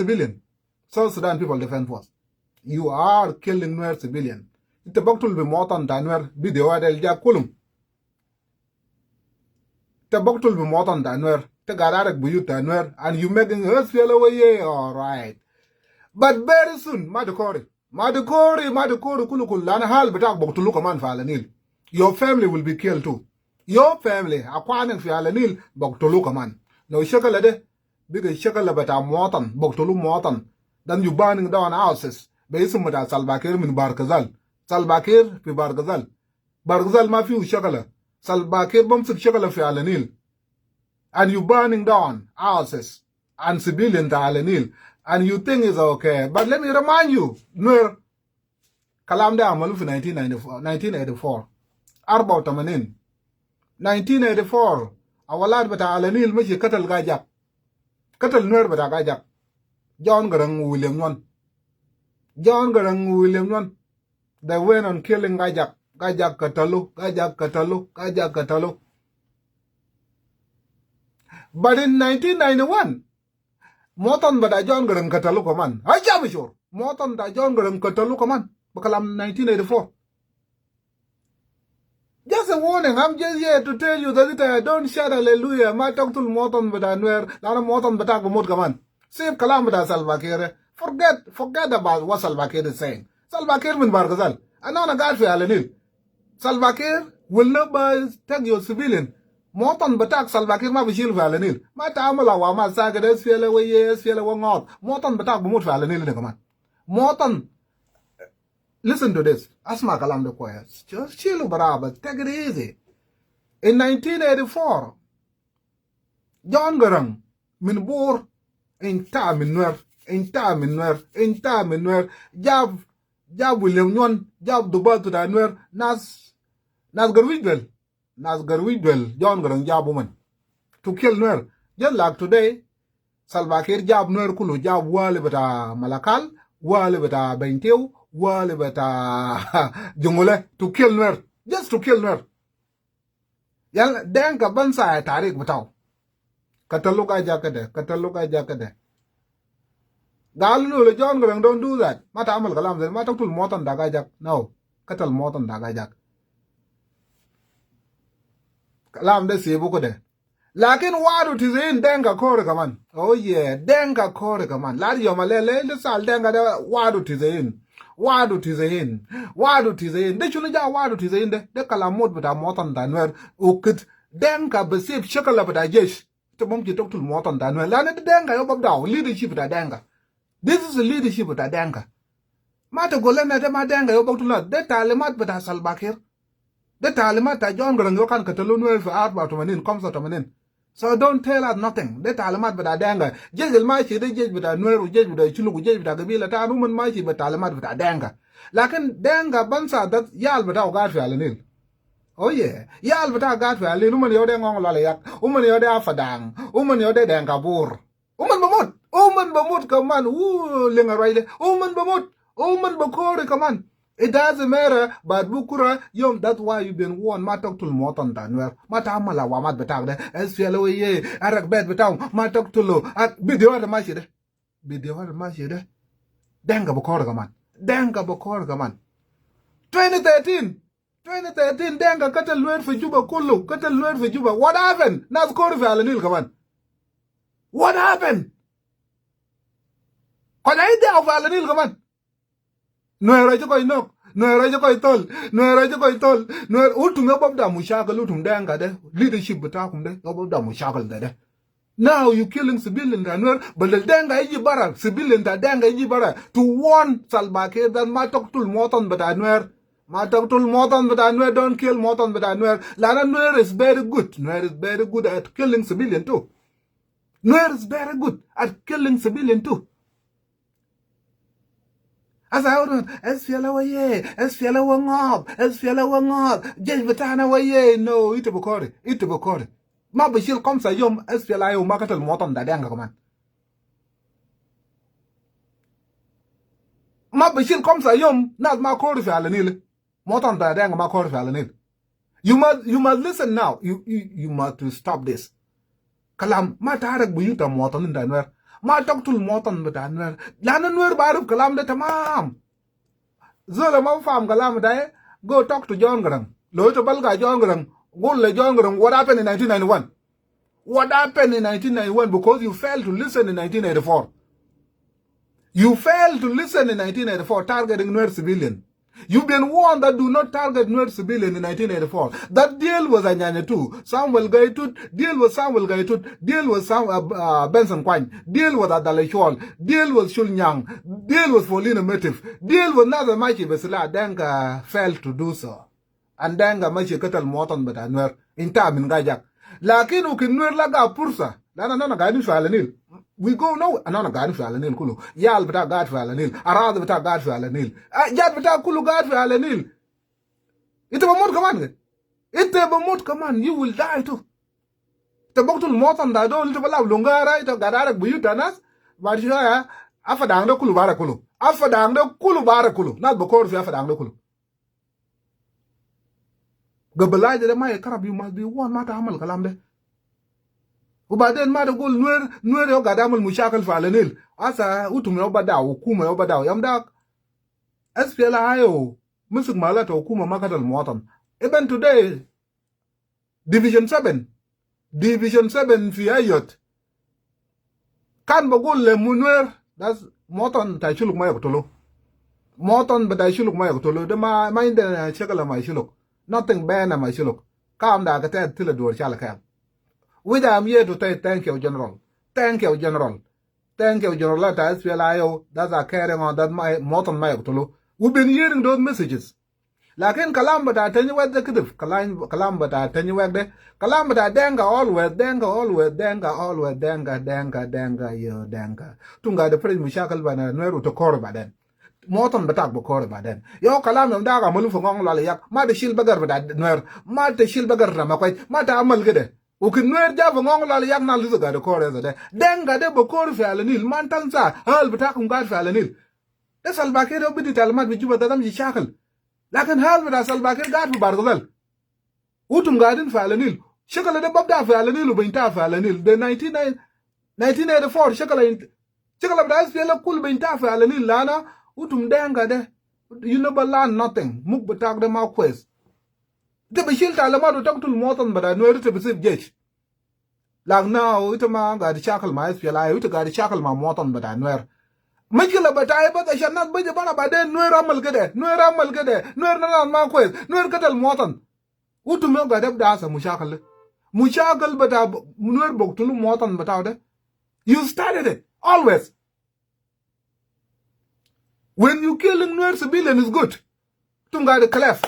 civilian. South Sudan People Defense Force. You are killing Nuer civilian. Ite baktul be motan da Nuer video adel ja kulum. Te baktul be motan da Nuer. Te gararek buyut da Nuer. And you making us feel away. Alright. But very soon, Madukori, Kulukul, Lana Hal, but Boktulukaman Falanil. Your family will be killed too. Your family, Aquan and Fialanil, Boktulukaman. No shakalade, big shakalabata Morton, Boktulu Morton. Then you burning down houses. Basumada Salbakir in Barkazal. Salbakir, Pi Bargazal. Bargazal Mafiu Shakala. Salbakir Bumsik Shakala Fialanil. And you burning down houses and civilian Alanil. And you think it's okay. But let me remind you, Nuer, Kalamda Amaluf 1984. Arba Tamanin. 1984. Our lad but Alanil Michi Katal Gajak. Katal Nuer but Gajak. John Garang William One. John Garang William One. They went on killing Gajak. Gajak Katalu. Gajak Katalu. Gajak Katalu. But in 1991, Moton bada John Garang Katalu Command. I jam sure. Moton da John Garang Katalu Command. Bakalam 1984. Just a warning, I'm just here to tell you that don't shout hallelujah. My talk to Moton bada Nuer, Lana Moton bata Mut Command. Save Kalamada Salvakir. Forget about what Salvakir is saying. Salvakir min Bargazal. I know a guy for Alanil. Salvakir will never take your civilian. Moton batak Salvakir ma bishil Valanil. Ma tamala wa ma saga des fiela way yes fiela wong out. Moton batak bumut Valanil de command. Moton, listen to this. Asma kalam de choir. Just chill baraba. Take it easy. In 1984, John Garang min bor in time in Nuer, Jab William Nyon, Jab Duba to the Nuer, Nas Garwidwell. John Garang Jab woman. To kill Nuer. Just like today, Salvakir Jab Nuer Kulu, Jab Wali bata Malakal, Wali bata Benteu, Wali bata Jungule, to kill Nuer. Just to kill Nuer. Yal Denka Bansa Tarik Batao. Kataluka Jakade. Galu John Garang don't do that. Mata Amal Galam, Matatul Motan Dagajak. No. Katal Motan Dagajak. Kalam de Sibuko de. Lakin wadu tizain denga kore kaman. Oh yeah, denga kore kaman. Ladi yomalele, the sal denga de wadu tizain. Wadu tizain. De chunaja wadu tizain de kalamot bata motan danwer. Ukit denga besip shakala bata jesh. To mumki talk to motan danwer. Lana de denga yobab down. Leadership bata denga. This is the leadership bata denga. Mata golena de ma denga yobab to lot. De talimat bata Salbakir. The talimat John Garang yokan Catalunya for art about manin comes out of manin. So don't tell us nothing. The talimat but a danga. Jezil Maichi, they judge with a Nuer, judge with a Chulu, judge with a Gabila, a woman Maichi, but talimat with a danga. Lakin danga bansa that yal but our God for Alanil. Oh yeah, yal but our God for Alin, woman yode on Lalayak, woman yode Afadang, woman yode danga bur. Woman Bamut, come on, ooh, Linga woman Bakori, come on. It doesn't matter, but Bukura, yom, that's why you've been warned. Matok to Moton Danwer, Matamala, Wamat Betag, SFLO, Arak Bed Betang, Matok to Lo, at Bidio Mashide. Bidio Mashide. Danga Bokorgaman. 2013, Danga cut a word for Juba Kulu, cut a word for Juba. What happened? Nas Korvalanil, come on. What happened? Kolaide of Alanil, come on. Nuer tol, Nuer ultum yobob da mushakal ultum danga de, leadership batakum de, yobob da mushakal de. Now you killing civilian da Nuer, but the danga iji bara, civilian da danga iji bara, to warn Salbakir that matok tul moton bata Nuer, don't kill moton bata Nuer. Lana Nuer is very good at killing civilian too. Nuer is very good at killing civilian too. As I ordered, SFLO wangab, Judge Batana waye, no, itibokore. Mabishil comes a yom, SFLO market and moton da danga command. Mabishil comes a yom, not my corey for Alanil. Moton da danga my corey for Alanil. You must listen now. You must stop this. Kalam, matarak buyuta moton in Danwer. ما تقتل المواطن بتاع نوير لأن نوير بعرف كلام ده تمام زول ما فاهم كلام ده go talk to John Grang لو تبلغ John Grang قول ل John Grang what happened in 1991 what happened in 1991 because you failed to listen in 1984 you failed to listen in 1984 targeting Nuer civilian. You've been warned that do not target Nuer civilian in 1984. That deal was Anyanya too. Samuel Gaitut, deal with Samuel Gaitut, deal with Benson Kwany, deal with Adalechol, deal with Shulnyang, deal with Folina Metif, deal with Naza Machi Besila. Denga failed to do so. And Denga Machi Katal Moton but Nuer in time in Gajak. Lakin ukin Nuer laga pursa. Lana nana guidance for Alanil. We go no, anana guard for Alanil Kulu. Yal beta guard for Alanil. Arad beta guard for Alanil. Yad beta Kulu guard for Alanil. It's a remote command. It's a remote command. You will die too. The bottle motan da don't allow longer right of Gadarak Buyutanas. But you are Afadang the Kulu Barakulu. Afadang the Kulu Barakulu. Not because of Afadang the Kulu. Gabelai de my carab, you must be one matter Hamal Kalamde. وبعدين ما تقول نوير يو قاعد يعمل مشاكل في النيل اسا وتم يو بداو حكومه يو بداو يوم داك اس بي ال ايو مسك مالات حكومه ما قتل المواطن even today division 7 في ايوت كان بقول لمنوير ده مواطن تايشلوك ما يقتلوا مواطن بتايشلوك ما يقتلوا ده ما عندنا شغله ما يشلوك nothing bad ما يشلوك كام دا كتاد تلا دور شاله كام. Which I'm here to say thank you, General. Thank you, General. Thank you, General. That's SPLIO. That's a carrying on that my Moton Mayotolo. We've been hearing those messages. Like in Kalambata, tell you what the Kidif, Kalambata, tell you what the Kalambata, Danga always, you Danga. Tunga the Prince Mishakal by Neru to Korba then. Moton Batak Bokorba then. Yo Kalam Daga Malufong Laliak, Mata Shilbagar with that Ner, Mata Shilbagar Ramaquai, Mata Amalgede. Ukin Nuer Java Ngongla yak na lizo ga de kore za de denga de bokor fi alanil man tansa hal bitakum gad fi alanil de salbakir yo bidi talmat bi juba dadam ji shakal lakin hal bida salbakir gad fi bargazal utum gadin fi alanil shakal de babda fi alanil ubinta fi alanil de 1984 shakal bida SPL kul binta fi alanil lana utum denga de you never learn nothing muk bitak de ma quest. The Bishil Talama to talk to Moton, but I know it to receive Judge. Like now, it got the shackle my SPLI, it got the shackle my Moton, but I know. Mikila, but I shall not be the one by then, Nuer Amalgade, Nuer Marquez, Nuer Cattle Moton. Who to milk got up that's a Mushakal. Mushakal, but I Nuer book to Moton, but out there. You started it, always. When you kill a Nuer civilian is good. Tunga the clef.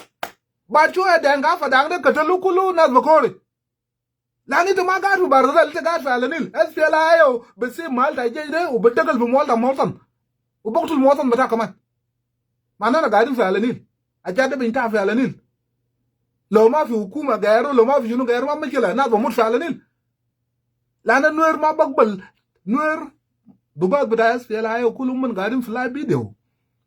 But you had dang for dang the Catalukulu, not Bacori. Lani to Magaru Barzal, the guy for Alanil, SPLIO, but see Malta Jade, but tackle from Malta Morton. Who bought to Morton Batakaman. Manana guiding for Alanil. I got them in time for Alanil. Loma Fukuma Garo, Loma Junugaro, Mikela, not Mut for Alanil. Lana Nuer Mabakbal, Nuer Bubak, but SPLIO Kuluman guiding fly video.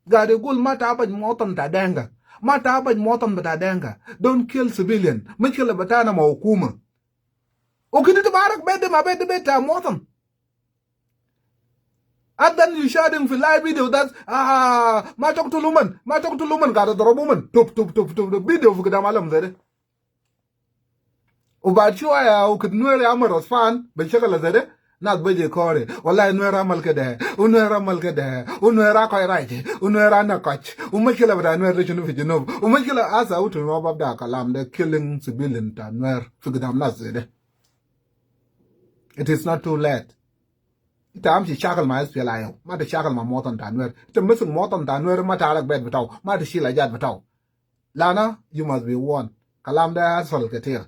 Got a good matter but Morton Tadanga. Mata ba motan bata denga don't kill civilian mikila batana ma hukuma okini to barak bede ma bede beta motan and then you shot him for live video that ma talk to luman got a drop woman tup the video for gamalam zede ubachu aya ukid nuere amaros fan be shakala zede not beje kore wallahi nuera malkede unuera malkede unuera koy raje unuera na koch umekila bada nuera chunu fijino umekila asa utu no babda kalam de killing civilian ta nuer figdam nasede. It is not too late. Ita amsi chakal ma SPLIO ma de chakal ma motan ta nuer ita missing motan ta nuer ma ta alak bed betaw ma de shila jad betaw lana you must be warned kalam da asal katir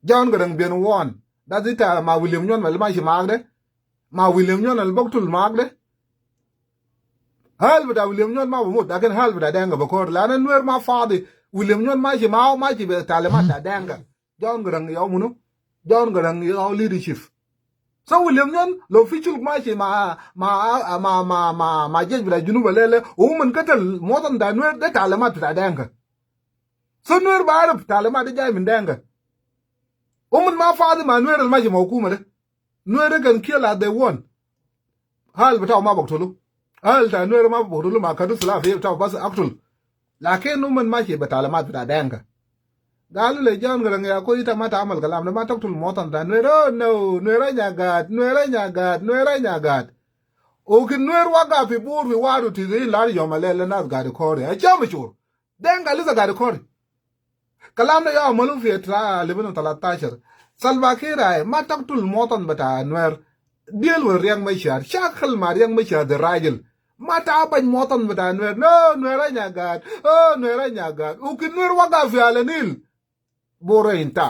John Grang been warned. That's it. Ma William Nyon mal ma magde. Ma William Nyon al boktul magde. Hal bida William Nyon ma bumut. Akin hal bida denga bakor. Lana Nuer ma father. William Nyon ma be talemata denga. John Grang yaw munu. John Grang yaw leadership. So William Nyon lo fichul ma jej bida junuba lele. Woman katal motan da Nuer de talemata denga. So Nuer ba arab talemata jay min denga. ma father ma Nuer ma ji mawkuma de Nuer can kill as they want hal bitaw ma baktulu hal ta Nuer ma baktulu ma kadu sala fi bitaw bas aktul lakin umman ma ke batala ma bita danga galu le jam garang ya ko ita mata amal kalam ma taktul motan da Nuer no Nuer nyagat o kin Nuer waga fi bur fi wadu ti zin lari yomalele nas gadi kore a jam chur danga liza gadi kore kalam na ya malu fi tra libinu 13 Salva Kiir ay ma taktul motan bata Nuer deal with riang mai shar shakal ma riang mai shar de rajil ma ta ban motan bata Nuer no Nuer nyagat o kin Nuer waga fi alenil bore inta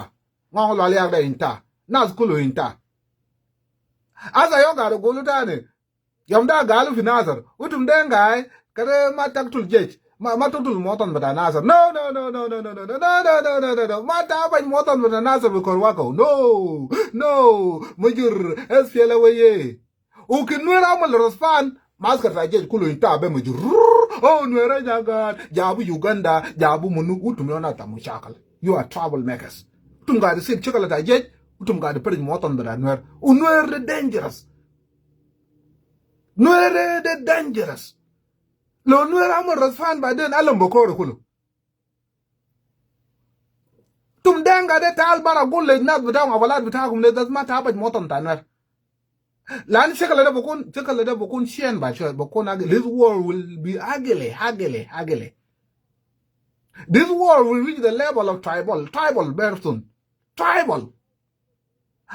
ngol wali agda inta nas kulu inta asa yo gado golu tane yom da galu fi nazar utum dengai kare ma taktul jej ma taktul motan bata nazar no ma ta ban motan bata nazar bi kor wako no mujur SPLA waye ukin Nuer amal raspan maskar ta jej kulu inta be mujur Nuer nyagat jabu Uganda jabu munu utum yona ta mushakal. You are troublemakers. Utum ga de sit chakala ta jej utum ga de peri motan bata Nuer Nuer dangerous. Nuer de dangerous. Lo Nuer amul rasfan ba den alam bokoro kulu. Tum denga de tal bara gulle nas bitaw awalat bitagum le das mata ba motan ta Nuer. Lan shakala da bokun shen ba shwa bokun ag this war will be ugly. This war will reach the level of tribal very soon. Tribal.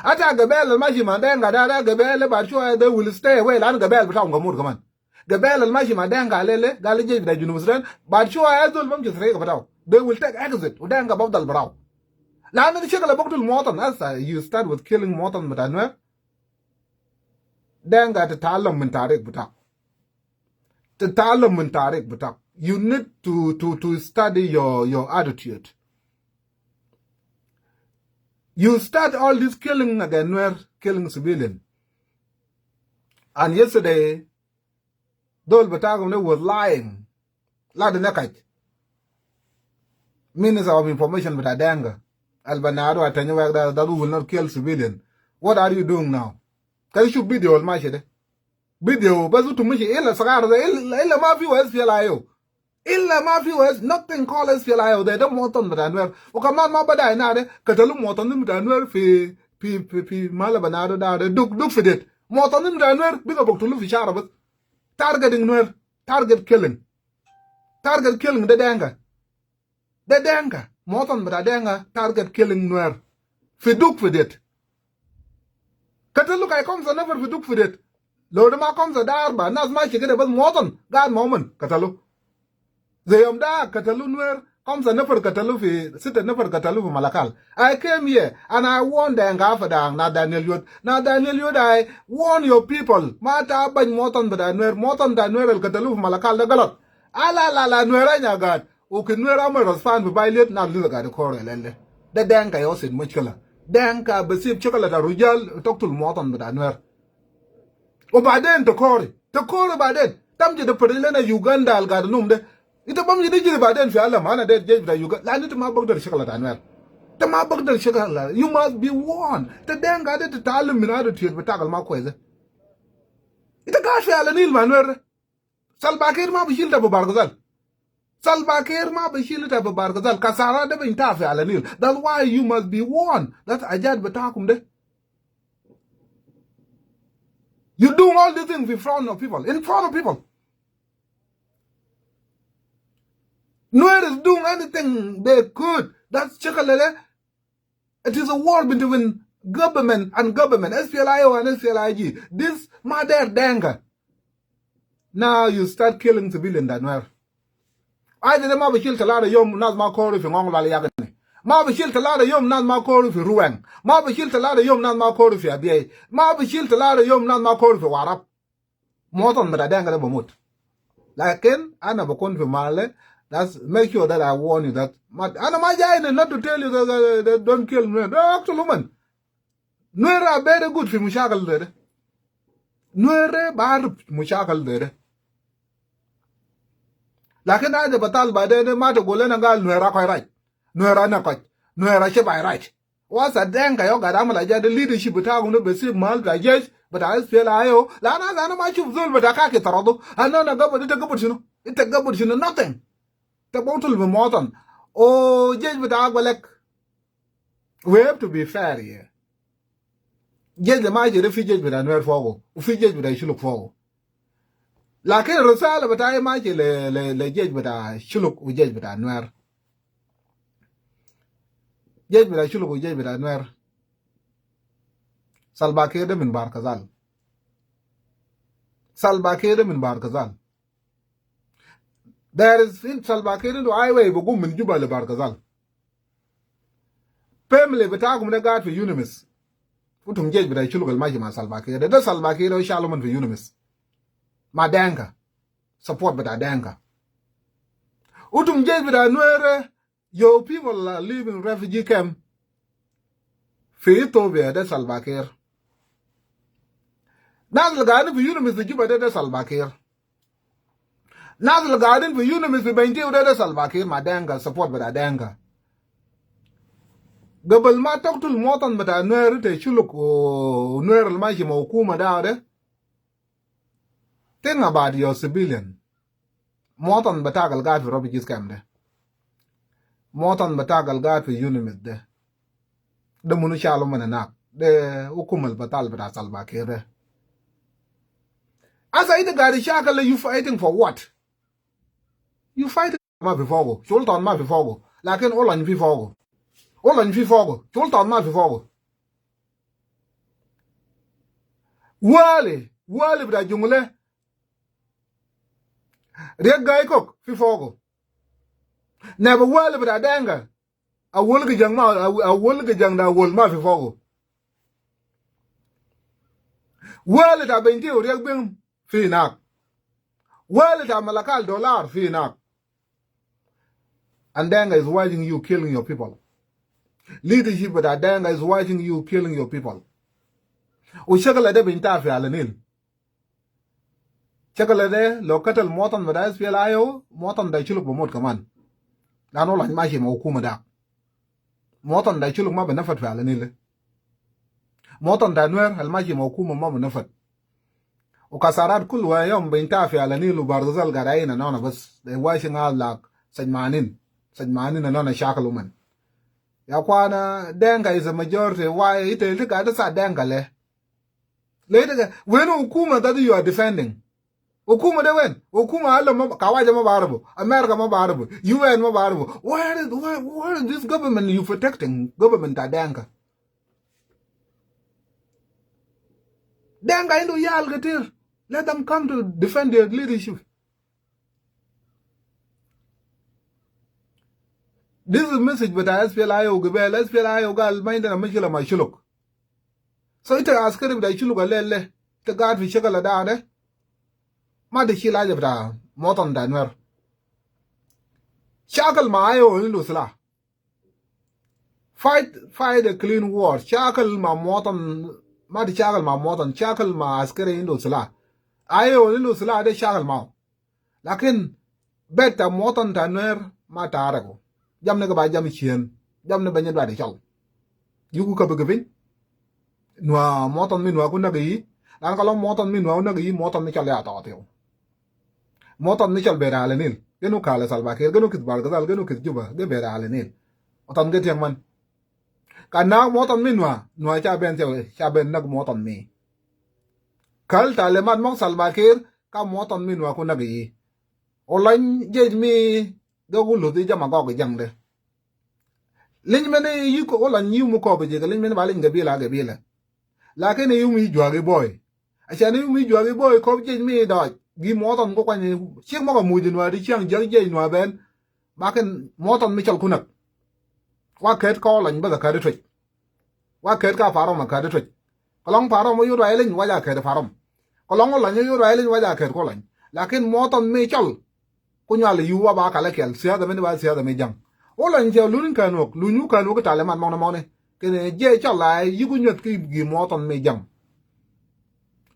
Ata gabel maji madenga da gabel ba shwa they will stay away lan gabel bitaw ngamur kaman. Gabel maji madenga lele galije da junub sudan ba shwa azul bam jisre bitaw. They will take exit udenga babdal braw. Lan ni shakala boktul motan as you start with killing motan Nuer. Denga ta talam min tarik butak. You need to study your attitude. You start all this killing again, Nuer killing civilian. And yesterday, Dol Batagum was lying. La de nakaj. Minister of Information with Adanga. Albanado Atanyawag that will not kill civilian. What are you doing now? Can you shoot video on my shit? Video, but to me, illa sagar, illa mafi was PLIO. Illa mafi was nothing called as PLIO. They don't want on the Nuer. O come on, my bada nade, Catalum motonim Nuer fi Malabanado da duk for it. Motonim Nuer, big about to Luffy Sharabat. Targeting Nuer, target killing the danga. The danga, moton but danga, target killing Nuer. Fi duk for it. Katalu kai comes never fi duk for it. Lord ma comes a darba, nas ma chigede bas moton, God moment, Katalu. Zayam da Katalu Nuer comes a never Katalu fi sit a never Katalu fi Malakal. I came here and I warned the Ngafadang, not Daniel Yud. Now Daniel Yud, I warn your people. Mata ban moton but moton da Nuer el Katalu fi Malakal the galot. Ala Nuer God. Ukin Nuer amal rasfan fi bailet na liga the core lele. The danka yosin muchkala. Danka besip chocolate rujal talk to moton but Nuer. O baden to core baden. Tamji the Perilena Uganda al Garnum de. Ita bam yidi jiri baden fi Allah mana de Uganda. La nit ma bag der chocolate Nuer. The ma bag der chocolate. You must be warned. The danka de to talum minado to betakal ma kweze. Ita gash fi ala nil Nuer. Salva Kiir ma bishilta bubargazal. Salva Kiir ma bishilta bubargazal. Kasara de binta fi ala nil. That's why you must be warned. That's ajad betakum de. You do all these things in front of people. Nuer is doing anything they could. That's Chekalele. It is a war between government and government. SPLIO and SPLIG. This mother danga. Now you start killing civilians that Nuer. I did ma bishil talada yom nas ma kori fi ngong lali yagane. Ma bishil talada yom nas ma kori fi Ruac. Ma bishil talada yom nas ma kori fi Abiy. Ma bishil talada yom nas ma kori fi Warap. Moton mada danga da bamut. Lakin ana bakon fi male. That's make sure that I warn you that. Ana ma jaine not to tell you that don't kill Nuer. Actual woman. Nuer are very good fi mushakal there. Nuer bar mushakal there. Lakin aja batal badene mata golena gal Nuera koy right. Nuera na koy. Nuera she by right. was a denka yo gadam la ja the leadership bitago no besi mal da jej but I feel ayo la na ma chu zul but akake tarado anona gabo de gabo shino it gabo shino nothing the bottle be moton oh jej bitago lek we have to be fair here jej the ma je refugee but anwer fogo refugee but I shuluk fogo lakin risala bitaay ma je le jej but shuluk u jej but anwer jej but shuluk u jej but anwer Salva Kiir de min bar kazal. Salva Kiir de min bar kazal. There is in Salva Kiir into highway bugum min juba le bar kazal. Family betagum de guard for unimis. Utum jej bida chulukal maji ma Salva Kiir. De Salva Kiir o shaloman for unimis. Ma denka. Support bida denka. Utum jej bida Nuer your people are living refugee camp. Fi Ethiopia de Salva Kiir. Nazal garden for unimis the juba de Salva Kiir. Nazal garden for unimis the benti de Salva Kiir ma denka support bida denka. Gabal ma toktul motan bata Nuer te chuluk o Nuer al maji ma hukuma daade. Think about your civilian. Motan batagal guard for refugees camp de. Motan batagal guard for unimis de. De munu shalo mananak. De hukumal batal bata Salva Kiir de. As I the guy shakal you fighting for what? You fighting ma before go. Sultan ma before go. Lakin all on before go. All on before go. Sultan ma before go. Wale bida jungule. Riek guy cook before go. Never wale bida danga. A wulga jang ma a wulga jang da wul ma before go. Wale da benti riek bing fi nak. Wale da malakal dollar fi nak. And Denga is watching you killing your people. Leadership with Denga is watching you killing your people. Ushakala de binta fi alanil. Chakala de lokatal motan with SPLIO, motan da chuluk bomot kaman. Nano lan mashi ma hukuma da. Motan da chuluk ma benefit fi alanil. Motan da Nuer al mashi ma hukuma ma benefit. Ukasarat kul wa yom binta fi alanil u barzal garaina nona bas. They washing out like sajmanin anona shakaluman. Ya kwana Denga is a majority. Why it is like that's a Denga le. Later when hukuma that you are defending. Hukuma de when? Hukuma alla kawaja mabarabu. America mabarabu. UN mabarabu. Why is this government you protecting? Government a Denga. Denga into yal gatir. Let them come to defend their leadership. This is a message but SPLIO gibel SPLIO gal mind na mishila ma shuluk. So ita askari bida shuluk lele te guard fi shakala da de ma de shila bida moton da Nuer. Shakal ma ayo indu sila. Fight a clean war. Shakal ma moton ma de shakal ma moton shakal ma askari indu sila. Ayo indu sila de shakal ma. Lakin beta moton da Nuer ma taarago. Jam ne ba jam chien jam ne banyen ba de chaw yugu ka begevin noa moton mi noa ku nagi dan kala moton mi noa nagi moton mi chale ata teo moton mi chal bera ale nil genu kala Salva Kiir genu kit bar gazal genu kit juba ge bera ale nil otan ge tiang man kana moton mi noa cha ben teo cha ben nag moton mi kal tale man mong Salva Kiir ka moton mi noa ku nagi olain jej mi go lu ti jama go jang de lin mene yu ko la nyu mu ko be je lin mene ba lin ga bi la la ke ne yu mi jwa ge boy a cha ne yu mi jwa ge boy ko je mi do gi moton ko kwani chieng mo ko mu ji no ri chiang jang je no ben ma ken moton mi chal kunak wa ket ko lan ba ka de twit wa ket ka faro ma ka de twit ko long faro mo yu ro lin wa ja ke de faro ko long la nyu yu ro lin wa ja ke ko lan la ken moton mi chal kunyale yuwa ba kala kel sia da meni ba sia da me jang ola nje lunin kanok lunyu kanok ta le man mona mone kene je chala yugu nyot ki gi moton me jang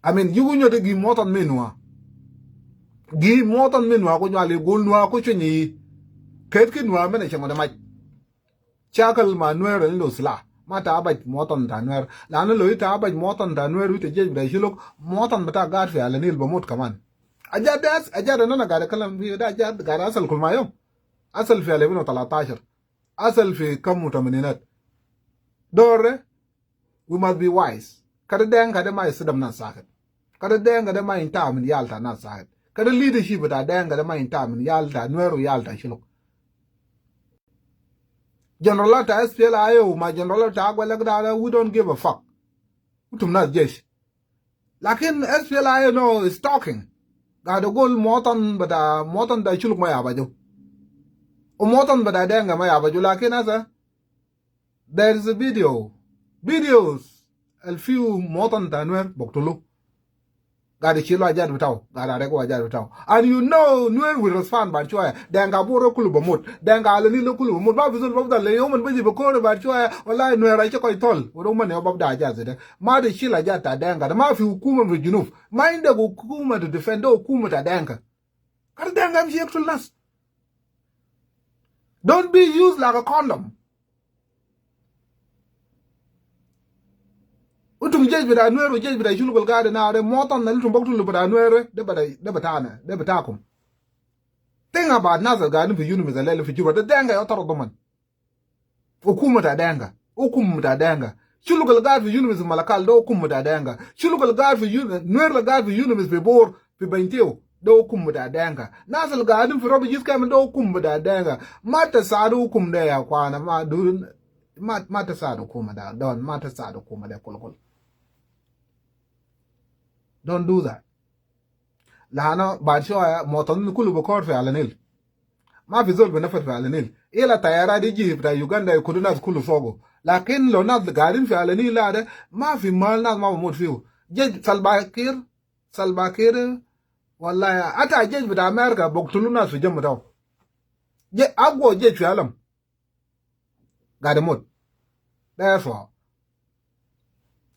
amen yugu nyot gi moton me nuwa kunyale gol nuwa ko chini ket ki nuwa mene chama da ma chakal ma Nuer lo sla ma ta abaj moton ta Nuer la no lo ta abaj moton ta Nuer wite jej bida shiluk moton bata gar fi ala nil bamut kaman ajad na gada kalam fi da ajad gada asal kul mayom asal fi 2013 asal fi kam mutamaninat dore we must be wise kada den kada mai sidam na sakat kada den kada mai ta min yalta na sakat kada leadership da den kada mai ta min yalta Nuer yalta shiluk General ta SPLIO ma general ta gwalagda we don't give a fuck utum na jesh lakin SPLIO no is talking gada gol motan da chuluk ma yabajo o motan bada denga ma yabajo lakin asa there is a videos a few motan da Nuer boktulu gada chilo ajad bitaw gada rego ajad bitaw and you know Nuer will respond ban choya denga buro kulu bamut denga alani lo kulu bamut ba bizul babda le yoman baji bakore ban choya wallahi Nuer ay ko tol wodo man yo babda ajad de ma de chila jata denga ma fi hukuma fi junub ma inda hukuma to defend hukuma ta denga kar denga am shektul nas don't be used like a condom utum jej bida Nuer jej bida shulugol gade na re moton na lutum boktul bida Nuer de batakum thing about nazar gade fi yunu mizalele fi juba de denga yo taro doman hukuma ta denga shulugol gade fi yunu miz malakal do hukuma ta denga shulugol gade fi yunu Nuer la gade fi yunu miz fi bor fi bainteo do hukuma ta denga nazar gade fi robi jiska do hukuma ta denga mata sadu hukum de ya kwana ma du mata sadu hukuma da don mata sadu hukuma da kolkol. Don't do that. Lano badshoya moton kulu bokor fi alanil. Ma fi zol benefit fi alanil. Ila tayara di jib da Uganda kuduna kulu fogo. Lakin lo nas garin fi alanil lade ma fi mal nas ma mut fiu. Jej salbakir wallahi ata jej bida America boktulu nas fi jamu daw. Je agwo jej fi alam. Gadamut. Therefore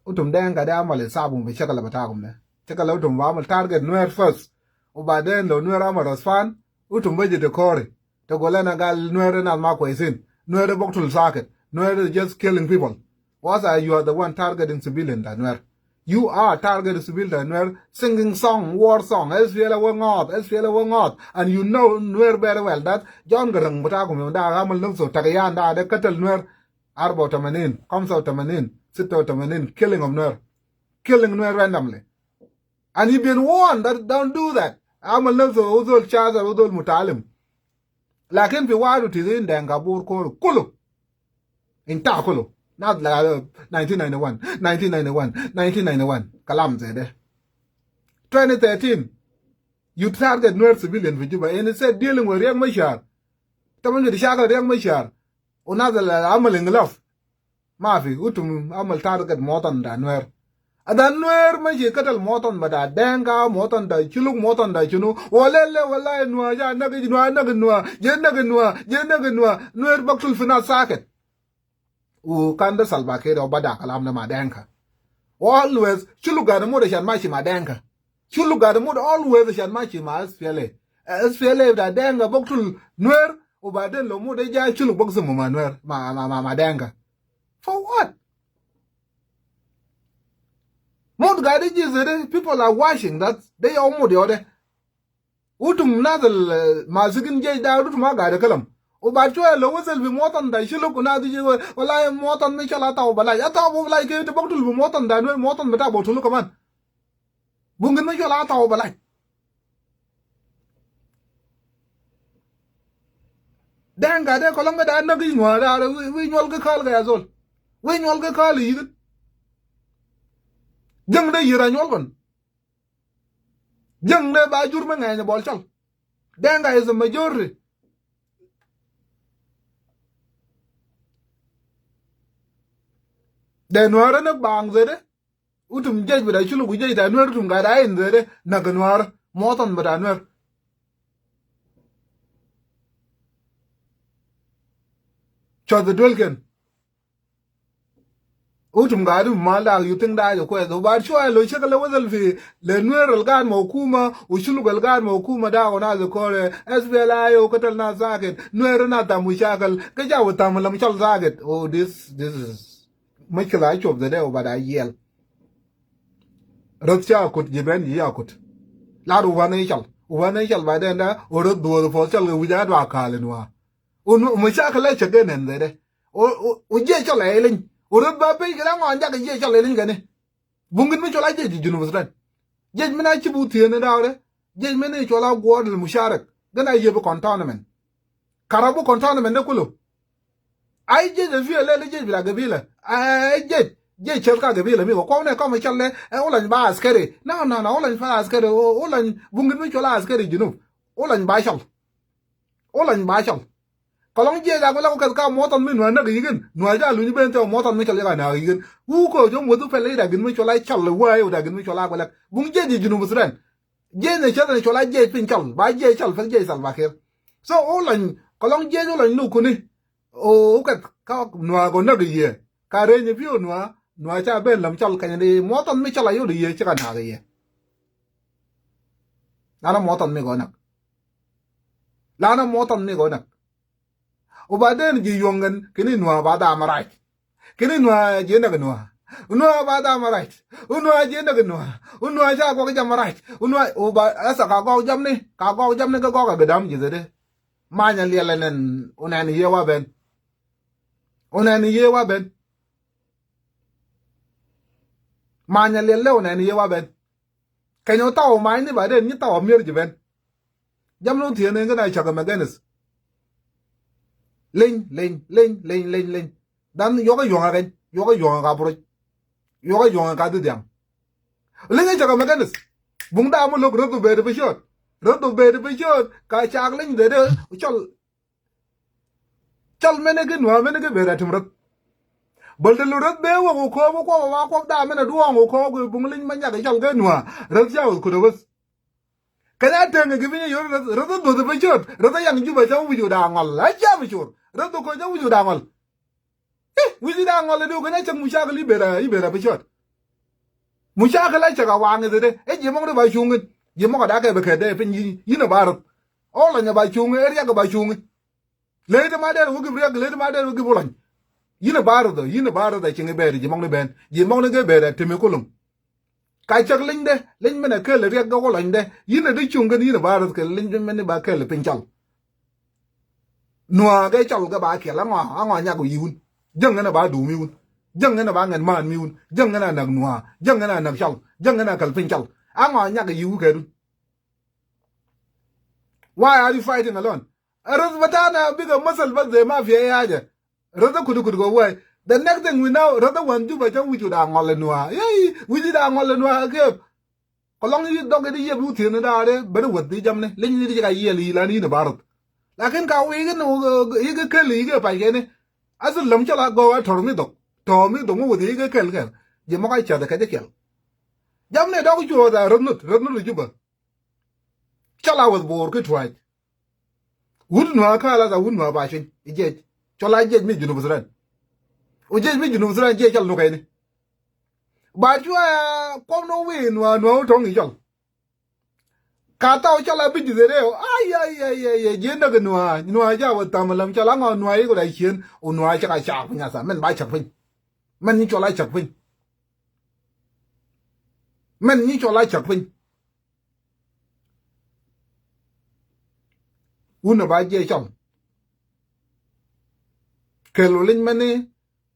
utum den gada amal sabun bi shakala batagum ne. Chakala utum amal target Nuer first. Ubaden lo Nuer amal rasfan utum baje de kore. To golana gal Nuer na ma ko isin. Nuer boktul socket. Nuer is just killing people. Wasa you are the one targeting civilian da Nuer. You are targeting civilian Nuer singing song, war song, SPLA wong out. And you know Nuer very well that John Garang batagum da amal nung so tagayan da de katal Nuer arbo tamanin, kamsa tamanin, sito tamanin, killing of Nuer. Killing Nuer randomly. And you've been warned that don't do that. Amal nafso uzol chaza uzol mutalim. Lakin fi wadu tizin denga bur kulu. Inta kulu. Not like 1991. Kalam zede. 2013. You target Nuer civilian for Juba and it said dealing with Riek Machar. Taman di shaka Riek Machar. Unazal amal ingilaf. Mafi utum amal target motan da Nuer. Adan Nuer maji katal moton bada denga moton da chuluk moton da chunu walele wallahi nuwa ja nagi nuwa je nagi nuwa Nuer baktul fina saket u kanda salbake da bada kalam na madenka always chuluk ga mu da shan machi madenka chuluk ga mu da always shan machi ma SPLA da denga baktul Nuer u baden lo mu da ja chuluk baksu ma Nuer ma madenka for what? Mod gadi jizere, people are washing that they are more the other. Utum nazal mazigin jay da utum gadi kalam. Ubacho lo wasel bi motan da shilo kuna di jiwa wala motan me chala ta bala ya ta bo bala ke baktul bi motan da no motan beta botulu kaman. Bungin me chala ta bala. Dan gadi kolanga da nagi nwa da wi nyol ga kal ga yazol. Wi nyol ga kal yi. Jeng de yira nyol kon. Jeng de ba jur ma ngay bol chal. Denga is a majority. De Nuer na bang zede. Utum jej bida chulu ku jej da Nuer tum ga da in zede na Nuer moton bida Nuer. Cho the dwelken. Utum gadu mala you think da ko do ba chwa lo chakala wazal fi le Nuer algan mawkuma ushulu galgan mawkuma da ona zo kore SPLA yo katal na zaget Nuer na ta mushakal ka jaw ta malam chal zaget oh this is mashkila chop zede o bada yel rotcha kut jiben ya kut la ru wane chal bada nda o rot do fo chal wi da dwa kale nwa un mashakala chegen zede o je chal elin o rot ba pe gra ngon ja je chal elin gane bungin mi chola je junu busran je mina chibu tiene dawre je mene chola gwodel musharak gana je bu contournament karabu contournament ne kulo ai je de vie le je bila gabila ai je chelka gabila mi ko ne ko me challe ulan ba askari no ulan fa askari ulan bungin mi chola askari junu ulan ba shal kolong je ga ko ka moton mi no na gigin no ja lu ni ben to moton mi challe ga na gigin u ko jo mo du pele da gin mi chola challe wa yo da gin mi chola ko la bung je junu musran je ne chola je pin chal ba je chal fa je sal ba kher so ulan kolong je ulan nu kuni o ka noa go na ye ka re ni pio noa cha ben lam chal kan ni moton mi chala yo ye cha na ge ye la moton mi go na o ba den gi yongen kini noa ba da marai kini noa je na ge noa ba da marai noa je na ge noa cha go ga marai noa o ba asa ka go jam ni ka go ga dam ji de ma nya le len onan ye wa ben onani ye wa ben manya lele onani ye wa ben kanyo taw mai ni ba den ni taw mir ji ben jam no tie ne ngana chaga maganes ling dan yoga yonga ben yoga yonga bro yoga yonga ka du diam ling chaga maganes bung da mo lok ro be de shot ka chag ling de chal mene ge be ra timrat balde lurat be wo ko wa ko da mena duwa ko bung ling manya ge chal ge nwa rat ja ko do bas kana tenge ge bini yor rat do be shot rat yang ju ba ja wu ju da ngol la ja be shot rat ko ja wu ju da ngol wu ju da ngol do kana chang mu sha ge libera be shot mu sha ge la cha ga wa nge de e je mo de ba shung je mo ga da ke be ke de pin yi na bar o la nya ba shung e ya ga ba shung le de ma de wo ge bre le de ma de wo ge bolan yina baro da chinge beri je mong ben je mong ge beri teme kulum ka chak ling mena ke le ga ko lan de yina de chung ge yina baro ke ling mena ba ke le pinchal noa ge chal ga ba ke la ngo nya go yun jeng na ba du mi un jeng na ba ngan man mi un jeng na nag noa jeng na nag chal jeng na kal pinchal ngo nya ge yu ke du why are you fighting alone araz batana biga masal bas de mafia ya rada kudu go way the next thing we know rada wan ju ba ja wuju da ngol noa wuju da ngol noa ke kolong yi dog di ye bu tin da re ber wad di jam ne len ni ga ye li la ni na barat lakin ka wi ge no yi ge ke li ge pa ge ne asul lam chala go wa thor mi dog mo di ge kel ge je mo ka cha da ka de kel jam ne dog ju da rnut ju ba chala was bor ke twai wud noa ka la da wud noa ba shin je chola je mi junu busran o je mi junu busran je chal no kay ni ba jua ko no wi no tong ni chal ka ta o chala bi de re ai je na ga no ja wa ta malam chala ngo no ai ko dai chen o no ai cha ka cha nya sa men ba chak pin men ni chola chak pin una ba je chal kelo lin mane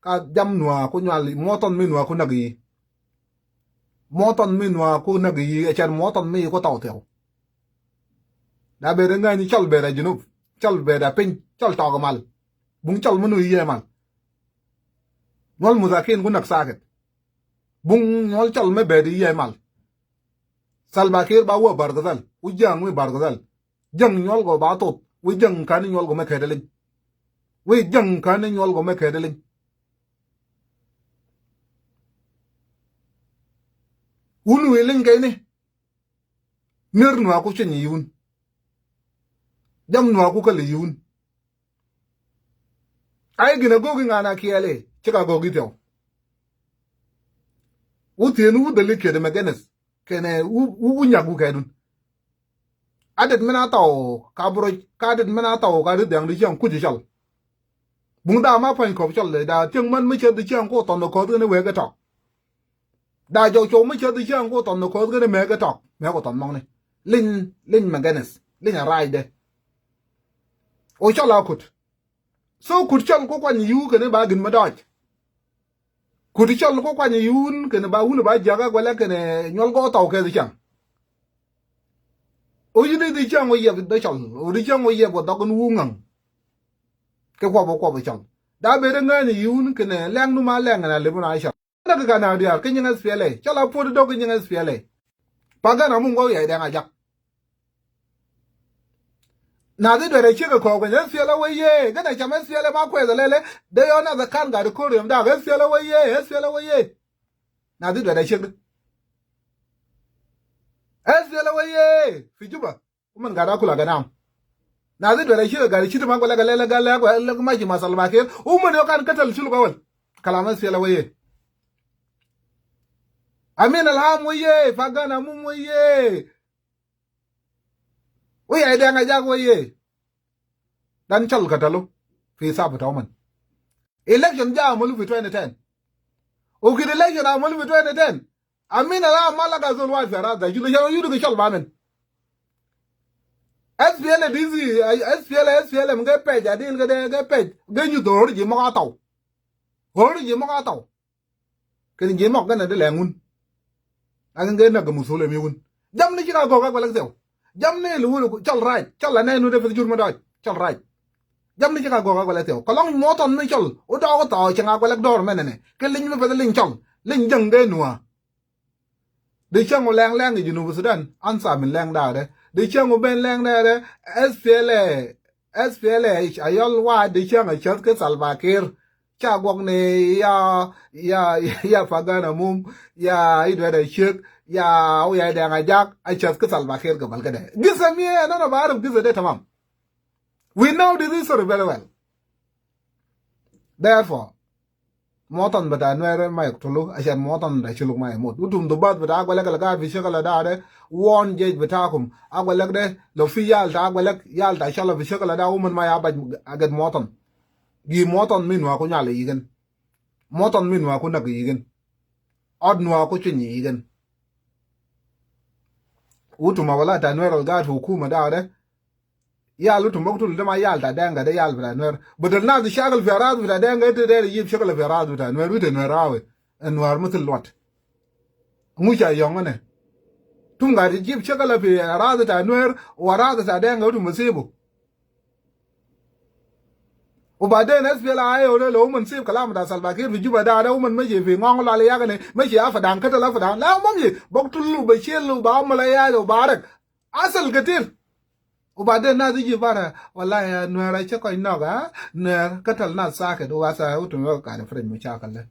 ka jam noa ko nyali moton mi noa ko nagi e chan moton mi ko taw tew da be nga ni chal be ra junub chal be da pin chal taw mal bung chal manu ye mal wal muzakin ko nak saket bung nyol chal me be di ye mal salba kir ba wo bargadal u jang mi bargadal jang nyol go ba tot u jang kan nyol go me kedelin we jang kan nyol go me kedelin unu elin kay ni ner no ko chen yun jam no ko kale yun ay gina go gi ngana kiele chika go gi tew u tenu de ke de megenes kene u nyagu kaydun adet mena taw ka bro ka adet mena taw ka de dang di jam ku di chal bung da ma point ko chol le da tieng man me che de chiang ko ton ko de ne we ga tok da jo cho me che de chiang ko ton ko de ne me ga tok me ko ton mong ne lin maganes lin a ride o chola kut so kut chol ko kwa ni yu ke ne ba gin ma doj kut chol ko kwa ni yun ke ne ba wu ba jaga ko le ke ne nyol go taw ke de chiang o yini de chiang o ye de chol o de chiang o ye bo da gun wu ngang ke kwa bo chol da be de ngani yun ke ne leng nu ma leng na le bu na sha da ga na dia ke nyanga spele chola po de do ke nyanga spele pa ga na mu go ye de nga jak na de de che ko ko ne spele we ye ga na chama spele ma kwe de le de yo na the kan ga de ko rim da ga spele we ye na de che spele we ye fi juba man ga da kula ga nam na de che ga chi ma ko la ga le ma ji masal ma ke man yo kan katal chulu ga wal kalama spele we ye amin alham we ye fa ga na mu we ye we ai da nga jag we ye dan chal katalo fi sabu tawman election ja amulu fi 2010 o ki election amulu fi 2010 amina la malaga zon wa fara da julo yudu ga chal banen SPL dizi SPL mga page adil ga page ga nyu dor ji ma taw hor ji ma taw ken ji mok ga na de lengun ang ga na ga musule mi wun jam ni ci ga go ga wala sew jam ne lu chal right chal la ne nu def jur ma doj chal right jam ni ga go ga wala tew ko long moton ni chol o do ko to nga ko lek dor menene ke liñ me fa liñ chol liñ jang de nuwa de chang o lang ni junu Sudan ansa min lang da de chang o ben lang da de SPLA ayol wa de chang a chat ke Salva Kiir cha gok ne ya fagana mum ya idwe de chek ya o ya de nga jak a chat ke Salva Kiir ga bal ga de gisami na na barab gisa de tamam. We know this history very well. Therefore, motan bata Nuer may tulu asyan motan da chuluk may mot. Utum dubat bata agwalek alaga vishakala da de won jej bata kum agwalek de lo fi yalta agwalek yalta shala vishakala da woman may abad agad motan. Gi motan minwa ko nyale yigen. Motan minwa ko nag yigen. Odnwa ko chinyi yigen. Utum wala ta Nuer alga hukuma da de yal tu moktul de ma yal ta denga de yal bra Nuer budal na di shagal fi arad bra denga te de yib shagal fi arad bra Nuer wite Nuer awe Nuer mutul lot mucha yongane tum ga di yib shagal fi arad ta Nuer warad ta denga tu musibu o baden SPLA ayo de lo man sib kalam da Salva Kiir fi juba da man meje fi ngong la ya gane meje afa dan kata la fa dan la mom ye boktul be chelu ba mala ya do barak asal gatir وبعدين ناس يجي برا والله نوير ايش كوي نوغا نوير قتل ناس ساكت واسا وتم قاعد فرد مشاكل ده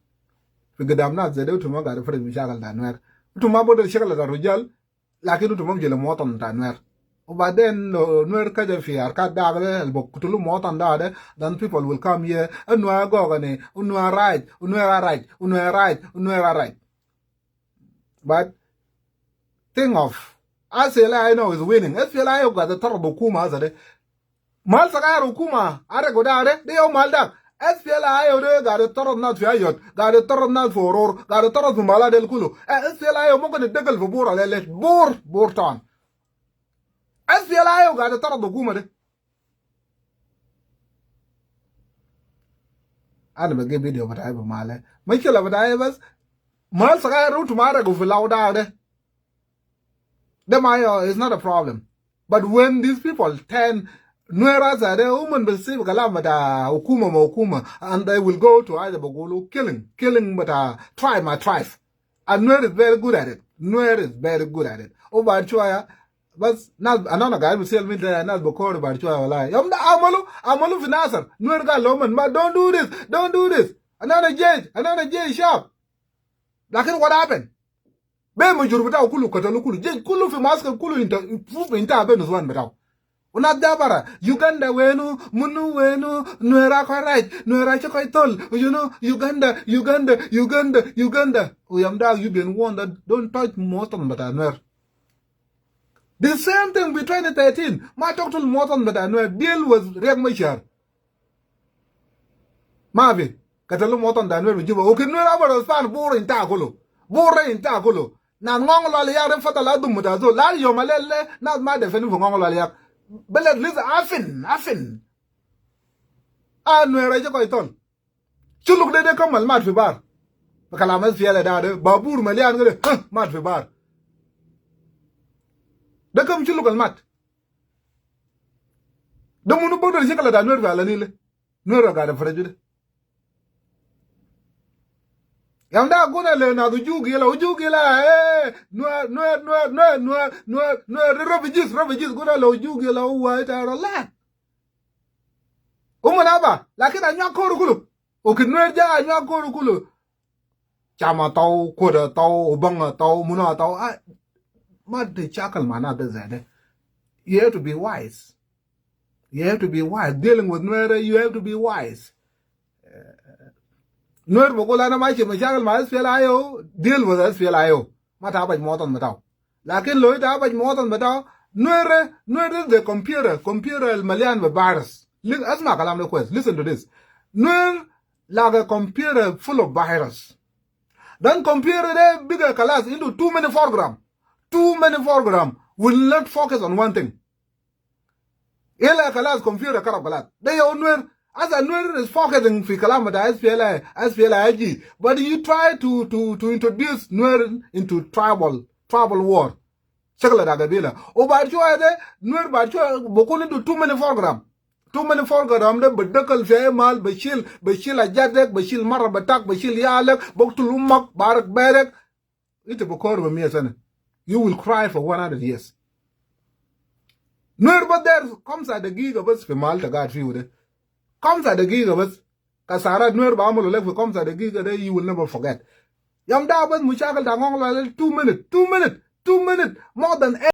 في قدام ناس زي ده وتم قاعد فرد مشاكل ده نوير وتم بدل شغل الرجال لكن وتم جل موطن ده نوير وبعدين نوير كذا في اركاد ده البقتلو موطن ده then people will come here نوير غوغني نوير رايت نوير رايت نوير رايت نوير رايت but think of SPLA I know is winning. SPLA got the terrible kuma zade. Mal sakaya hukuma are go dare de yo mal dak. SPLA de got the torrent not for ayot, got the torrent not for oror, got the torrent mala del kulu. SPLA mo gonna degal for bor ale bor ton. SPLA got the torrent hukuma de. Ana be give video but I be male. Michael but I was mal sakaya ru tumara go for lauda de. The Maya is not a problem. But when these people turn Nueras are the woman will see Galamada, Okuma, and they will go to either Bogolo killing but my tribe. And Nuer is very good at it. Nuer is very good at it. Oh, but Choya, but not another guy will tell me that not Bokor about Choya lie. Amalu Finasar, Nuer got Loman, but don't do this. Another J shop. Like what happened? Be mujur bitaw kulu katalu kulu je kulu fi maska kulu inta be nuzwan bitaw una dabara Uganda wenu munu wenu Nuera ko right Nuera ko tol you know Uganda uyamda you been warned that don't touch moton bata Nuer. The same thing with 2013 ma talk to moton bata Nuer deal with Riek Machar Mavi, Katalu Moton Danwer with Juba. Okay, no, I was found boring tackle. Boring tackle. Now, Mongolalia and Fataladu Mutazo, Lario Malele, not my defending for Mongolalia. But at least Affin. Ah, no, I just told. She looked at the common mat for bar. Kalamas Fiala Dade, Babur Malian, mat for bar. The come to look at mat. The Munubo is equal to Nuer Valanile. Nuer got a frigid. Yanda guna le na ujugila no refugees guna le ujugila white Ireland. Umanaba lakini anywa koru kulu ukinwe ja anywa koru kulu chama tau koda tau ubanga tau muna tau mad chakal mana bezade. You have to be wise. Dealing with Nuer, you have to be wise. Nuer bokola na mai machakal ma SPLIO deal with SPLIO mata ba moton mataw lakin loy da ba moton mataw Nuer the computer el malian virus asma kalam request listen to this Nuer like a computer full of virus then computer they bigger class into too many program will not focus on one thing ila class computer karab balat they own Nuer. As a Nuer is focusing for Kalamata SPLIG, but you try to introduce Nuer into tribal war. Chakala Dagabila. O Barchua Nuer Barchua Bokun into too many program, the Bedekal Jamal, Bashil Ajadek, Bashil Marabatak, Bashil Yalek, Boktulumak, Barak Berek. It's a Bokor of me, son. You will cry for 100 years. Nuer, but there comes at the gig of us for Malta, God few. Comes at the gig of us. Kasara Nuer Bamolo left comes at the gig of you will never forget. Yam Daban Muchakal Dangong 2 minutes, more than